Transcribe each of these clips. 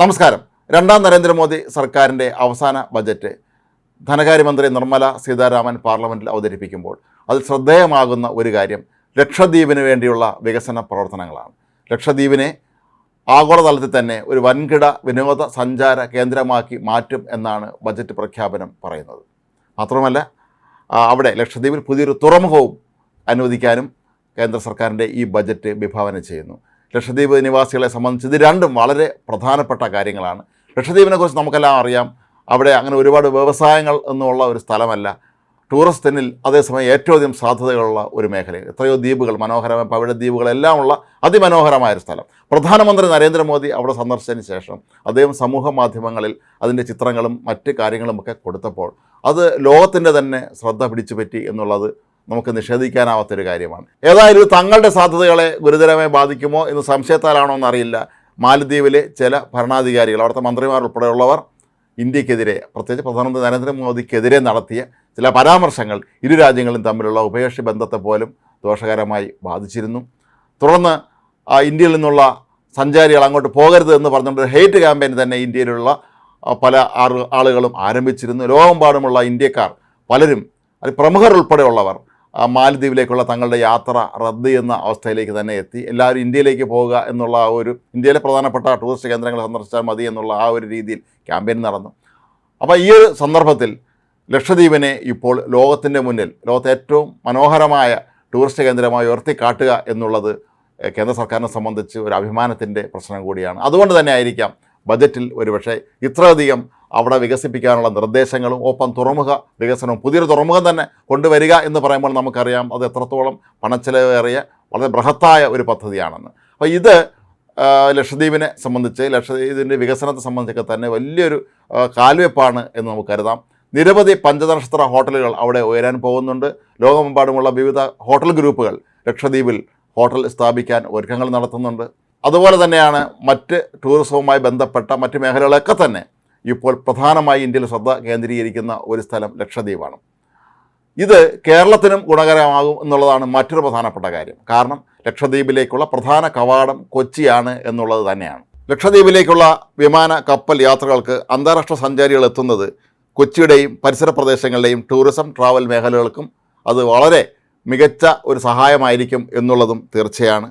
നമസ്കാരം. രണ്ടാം നരേന്ദ്രമോദി സർക്കാരിൻ്റെ അവസാന ബജറ്റ് ധനകാര്യമന്ത്രി നിർമ്മല സീതാരാമൻ പാർലമെൻറ്റിൽ അവതരിപ്പിക്കുമ്പോൾ അതിൽ ശ്രദ്ധേയമാകുന്ന ഒരു കാര്യം ലക്ഷദ്വീപിന് വേണ്ടിയുള്ള വികസന പ്രവർത്തനങ്ങളാണ്. ലക്ഷദ്വീപിനെ ആഗോളതലത്തിൽ തന്നെ ഒരു വൻകിട വിനോദസഞ്ചാര കേന്ദ്രമാക്കി മാറ്റും എന്നാണ് ബജറ്റ് പ്രഖ്യാപനം പറയുന്നത്. മാത്രമല്ല അവിടെ ലക്ഷദ്വീപിൽ പുതിയൊരു തുറമുഖവും അനുവദിക്കാനും കേന്ദ്ര സർക്കാരിൻ്റെ ഈ ബജറ്റ് വിഭാവന ചെയ്യുന്നു. ലക്ഷദ്വീപ് നിവാസികളെ സംബന്ധിച്ച് ഇത് രണ്ടും വളരെ പ്രധാനപ്പെട്ട കാര്യങ്ങളാണ്. ലക്ഷദ്വീപിനെക്കുറിച്ച് നമുക്കെല്ലാം അറിയാം. അവിടെ അങ്ങനെ ഒരുപാട് വ്യവസായങ്ങൾ എന്നുള്ള ഒരു സ്ഥലമല്ല. ടൂറിസത്തിനിൽ അതേസമയം ഏറ്റവും അധികം സാധ്യതകളുള്ള ഒരു മേഖലയിൽ എത്രയോ ദ്വീപുകൾ, മനോഹരമായ പവിഴദ്വീപുകളെല്ലാം ഉള്ള അതിമനോഹരമായൊരു സ്ഥലം. പ്രധാനമന്ത്രി നരേന്ദ്രമോദി അവിടെ സന്ദർശിച്ചതിന് ശേഷം അദ്ദേഹം സമൂഹ മാധ്യമങ്ങളിൽ അതിൻ്റെ ചിത്രങ്ങളും മറ്റ് കാര്യങ്ങളുമൊക്കെ കൊടുത്തപ്പോൾ അത് ലോകത്തിൻ്റെ തന്നെ ശ്രദ്ധ പിടിച്ചുപറ്റി എന്നുള്ളത് നമുക്ക് നിഷേധിക്കാനാവാത്തൊരു കാര്യമാണ്. ഏതായാലും തങ്ങളുടെ സാധ്യതകളെ ഗുരുതരമായി ബാധിക്കുമോ എന്ന് സംശയത്താലാണോ എന്നറിയില്ല. മാലദ്വീപിലെ ചില ഭരണാധികാരികൾ, അവിടുത്തെ മന്ത്രിമാർ ഉൾപ്പെടെയുള്ളവർ ഇന്ത്യക്കെതിരെ, പ്രത്യേകിച്ച് പ്രധാനമന്ത്രി നരേന്ദ്രമോദിക്കെതിരെ നടത്തിയ ചില പരാമർശങ്ങൾ ഇരു രാജ്യങ്ങളും തമ്മിലുള്ള ഉഭയകക്ഷി ബന്ധത്തെ പോലും ദോഷകരമായി ബാധിച്ചിരുന്നു. തുടർന്ന് ഇന്ത്യയിൽ നിന്നുള്ള സഞ്ചാരികൾ അങ്ങോട്ട് പോകരുത് എന്ന് പറഞ്ഞുകൊണ്ട് ഹെയ്റ്റ് ക്യാമ്പയിൻ തന്നെ ഇന്ത്യയിലുള്ള പല ആളുകളും ആരംഭിച്ചിരുന്നു. ലോകമെമ്പാടുമുള്ള ഇന്ത്യക്കാർ പലരും, അത് പ്രമുഖർ ഉൾപ്പെടെയുള്ളവർ മാലദ്വീപിലേക്കുള്ള തങ്ങളുടെ യാത്ര റദ്ദ് ചെയ്യുന്ന അവസ്ഥയിലേക്ക് തന്നെ എത്തി. എല്ലാവരും ഇന്ത്യയിലേക്ക് പോവുക എന്നുള്ള ആ ഒരു, ഇന്ത്യയിലെ പ്രധാനപ്പെട്ട ടൂറിസ്റ്റ് കേന്ദ്രങ്ങൾ സന്ദർശിച്ചാൽ മതി എന്നുള്ള ആ ഒരു രീതിയിൽ ക്യാമ്പയിൻ നടന്നു. അപ്പോൾ ഈ ഒരു സന്ദർഭത്തിൽ ലക്ഷദ്വീപിനെ ഇപ്പോൾ ലോകത്തിൻ്റെ മുന്നിൽ, ലോകത്തെ ഏറ്റവും മനോഹരമായ ടൂറിസ്റ്റ് കേന്ദ്രമായി ഉയർത്തിക്കാട്ടുക എന്നുള്ളത് കേന്ദ്ര സർക്കാരിനെ സംബന്ധിച്ച് ഒരു അഭിമാനത്തിൻ്റെ പ്രശ്നം കൂടിയാണ്. അതുകൊണ്ട് തന്നെ ആയിരിക്കാം ബജറ്റിൽ ഒരുപക്ഷെ ഇത്രയധികം അവിടെ വികസിപ്പിക്കാനുള്ള നിർദ്ദേശങ്ങളും ഒപ്പം തുറമുഖ വികസനവും, പുതിയൊരു തുറമുഖം തന്നെ കൊണ്ടുവരിക എന്ന് പറയുമ്പോൾ നമുക്കറിയാം അത് എത്രത്തോളം പണച്ചെലവേറിയ വളരെ ബൃഹത്തായ ഒരു പദ്ധതിയാണെന്ന്. അപ്പോൾ ഇത് ലക്ഷദ്വീപിനെ സംബന്ധിച്ച്, ലക്ഷദ്വീപിൻ്റെ വികസനത്തെ സംബന്ധിച്ചൊക്കെ തന്നെ വലിയൊരു കാൽവെപ്പാണ് എന്ന് നമുക്ക് കരുതാം. നിരവധി പഞ്ചനക്ഷത്ര ഹോട്ടലുകൾ അവിടെ ഉയരാൻ പോകുന്നുണ്ട്. ലോകമെമ്പാടുമുള്ള വിവിധ ഹോട്ടൽ ഗ്രൂപ്പുകൾ ലക്ഷദ്വീപിൽ ഹോട്ടൽ സ്ഥാപിക്കാൻ ഒരുക്കങ്ങൾ നടത്തുന്നുണ്ട്. അതുപോലെ തന്നെയാണ് മറ്റ് ടൂറിസവുമായി ബന്ധപ്പെട്ട മറ്റ് മേഖലകളൊക്കെ തന്നെ ഇപ്പോൾ പ്രധാനമായി ഇന്ത്യയിൽ ശ്രദ്ധ കേന്ദ്രീകരിക്കുന്ന ഒരു സ്ഥലം ലക്ഷദ്വീപാണ്. ഇത് കേരളത്തിനും ഗുണകരമാകും എന്നുള്ളതാണ് മറ്റൊരു പ്രധാനപ്പെട്ട കാര്യം. കാരണം ലക്ഷദ്വീപിലേക്കുള്ള പ്രധാന കവാടം കൊച്ചിയാണ് എന്നുള്ളത് തന്നെയാണ്. ലക്ഷദ്വീപിലേക്കുള്ള വിമാന, കപ്പൽ യാത്രകൾക്ക് അന്താരാഷ്ട്ര സഞ്ചാരികൾ എത്തുന്നത് കൊച്ചിയുടെയും പരിസര പ്രദേശങ്ങളുടെയും ടൂറിസം ട്രാവൽ മേഖലകൾക്കും അത് വളരെ മികച്ച ഒരു സഹായമായിരിക്കും എന്നുള്ളതും തീർച്ചയാണ്.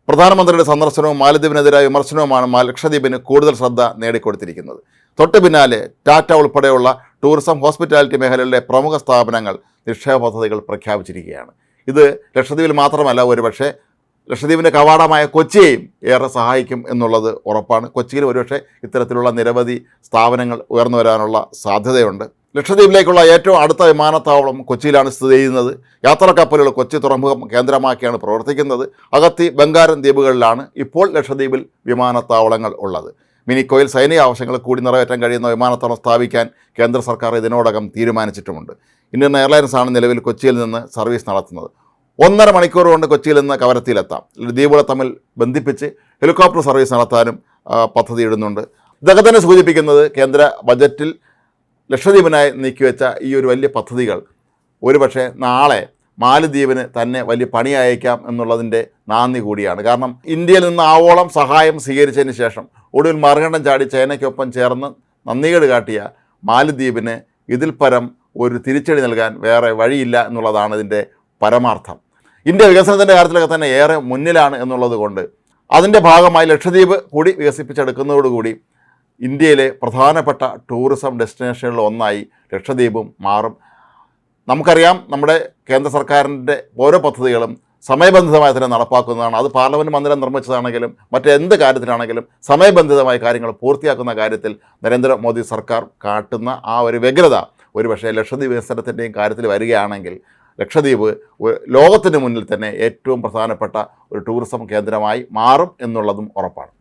പ്രധാനമന്ത്രിയുടെ സന്ദർശനവും മാലദ്വീപിനെതിരായ വിമർശനവുമാണ് ലക്ഷദ്വീപിന് കൂടുതൽ ശ്രദ്ധ നേടിക്കൊടുത്തിരിക്കുന്നത്. തൊട്ട് പിന്നാലെ ടാറ്റ ഉൾപ്പെടെയുള്ള ടൂറിസം, ഹോസ്പിറ്റാലിറ്റി മേഖലകളിലെ പ്രമുഖ സ്ഥാപനങ്ങൾ നിക്ഷേപ പദ്ധതികൾ പ്രഖ്യാപിച്ചിരിക്കുകയാണ്. ഇത് ലക്ഷദ്വീപിൽ മാത്രമല്ല, ഒരുപക്ഷെ ലക്ഷദ്വീപിൻ്റെ കവാടമായ കൊച്ചിയെയും ഏറെ സഹായിക്കും എന്നുള്ളത് ഉറപ്പാണ്. കൊച്ചിയിൽ ഒരുപക്ഷെ ഇത്തരത്തിലുള്ള നിരവധി സ്ഥാപനങ്ങൾ ഉയർന്നു വരാനുള്ള സാധ്യതയുണ്ട്. ലക്ഷദ്വീപിലേക്കുള്ള ഏറ്റവും അടുത്ത വിമാനത്താവളം കൊച്ചിയിലാണ് സ്ഥിതി ചെയ്യുന്നത്. യാത്രാക്കപ്പലുകൾ കൊച്ചി തുറമുഖം കേന്ദ്രമാക്കിയാണ് പ്രവർത്തിക്കുന്നത്. അഗത്തി, ബംഗാരം ദ്വീപുകളിലാണ് ഇപ്പോൾ ലക്ഷദ്വീപിൽ വിമാനത്താവളങ്ങൾ ഉള്ളത്. മിനിക്കോയിൽ സൈനിക ആവശ്യങ്ങൾ കൂടി നിറവേറ്റാൻ കഴിയുന്ന വിമാനത്താവളം സ്ഥാപിക്കാൻ കേന്ദ്ര സർക്കാർ ഇതിനോടകം തീരുമാനിച്ചിട്ടുമുണ്ട്. ഇന്ത്യൻ എയർലൈൻസ് ആണ് നിലവിൽ കൊച്ചിയിൽ നിന്ന് സർവീസ് നടത്തുന്നത്. 1.5 മണിക്കൂർ കൊണ്ട് കൊച്ചിയിൽ നിന്ന് കവരത്തിയിലെത്താം. ദ്വീപുകളെ തമ്മിൽ ബന്ധിപ്പിച്ച് ഹെലികോപ്റ്റർ സർവീസ് നടത്താനും പദ്ധതി ഇടുന്നുണ്ട്. ഇതൊക്കെ തന്നെ സൂചിപ്പിക്കുന്നത് കേന്ദ്ര ബജറ്റിൽ ലക്ഷദ്വീപിനായി നീക്കിവെച്ച ഈ ഒരു വലിയ പദ്ധതികൾ ഒരുപക്ഷെ നാളെ മാലദ്വീപിന് തന്നെ വലിയ പണിയയക്കാം എന്നുള്ളതിൻ്റെ നാന്ദി കൂടിയാണ്. കാരണം ഇന്ത്യയിൽ നിന്ന് ആവോളം സഹായം സ്വീകരിച്ചതിന് ശേഷം ഒടുവിൽ മറുകണ്ഠം ചാടി ചൈനയ്ക്കൊപ്പം ചേർന്ന് നന്ദികേട് കാട്ടിയ മാലദ്വീപിന് ഇതിൽ പരം ഒരു തിരിച്ചടി നൽകാൻ വേറെ വഴിയില്ല എന്നുള്ളതാണ് ഇതിൻ്റെ പരമാർത്ഥം. ഇന്ത്യ വികസനത്തിൻ്റെ കാര്യത്തിലൊക്കെ തന്നെ ഏറെ മുന്നിലാണ് എന്നുള്ളത് കൊണ്ട് അതിൻ്റെ ഭാഗമായി ലക്ഷദ്വീപ് കൂടി വികസിപ്പിച്ചെടുക്കുന്നതോടുകൂടി ഇന്ത്യയിലെ പ്രധാനപ്പെട്ട ടൂറിസം ഡെസ്റ്റിനേഷനുകളിൽ ഒന്നായി ലക്ഷദ്വീപും മാറും. നമുക്കറിയാം, നമ്മുടെ കേന്ദ്ര സർക്കാരിൻ്റെ ഓരോ പദ്ധതികളും സമയബന്ധിതമായി തന്നെ നടപ്പാക്കുന്നതാണ്. അത് പാർലമെൻറ്റ് മന്ദിരം നിർമ്മിച്ചതാണെങ്കിലും മറ്റെന്ത് കാര്യത്തിലാണെങ്കിലും സമയബന്ധിതമായ കാര്യങ്ങൾ പൂർത്തിയാക്കുന്ന കാര്യത്തിൽ നരേന്ദ്രമോദി സർക്കാർ കാട്ടുന്ന ആ ഒരു വ്യഗ്രത ഒരുപക്ഷെ ലക്ഷദ്വീപ് വികസനത്തിൻ്റെയും കാര്യത്തിൽ വരികയാണെങ്കിൽ ലക്ഷദ്വീപ് ലോകത്തിന് മുന്നിൽ തന്നെ ഏറ്റവും പ്രധാനപ്പെട്ട ഒരു ടൂറിസം കേന്ദ്രമായി മാറും എന്നുള്ളതും ഉറപ്പാണ്.